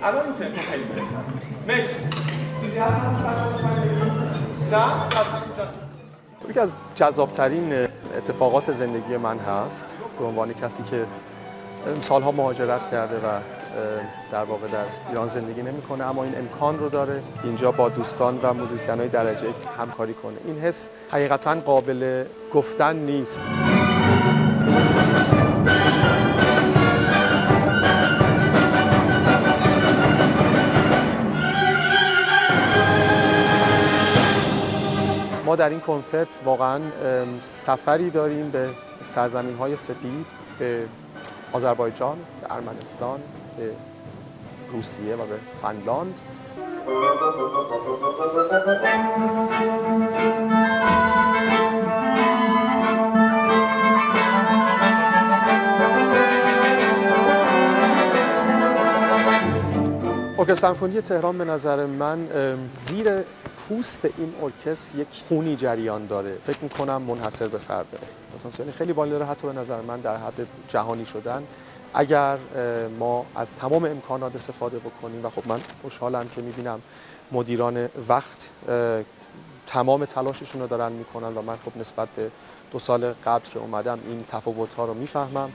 الان این تمپو خیلی بهتره. مرسی. چیزی هستن نه؟ یکی از جذابترین اتفاقات زندگی من هست به عنوان کسی که سالها مهاجرت کرده و در واقع در ایران زندگی نمی‌کنه، اما این امکان رو داره اینجا با دوستان و موزیسین‌های درجه یک همکاری کنه. این حس حقیقتاً قابل گفتن نیست. ما در این کنسرت واقعاً سفری داریم به سرزمین‌های سپید، به آذربایجان، به ارمنستان، به روسیه و به فنلاند. ارکستر سمفونی تهران به نظر من زیر پوست این ارکستر یک خونی جریان داره. فکر می‌کنم منحصر به فرده. پتانسیل خیلی بالا داره، حتی به نظر من در حد جهانی شدن اگر ما از تمام امکانات استفاده بکنیم. و خب من خوشحالم که می‌بینم مدیران وقت تمام تلاششون رو دارن می‌کنن و من خب نسبت به 2 سال قبل که اومدم این تفاوت‌ها رو می‌فهمم.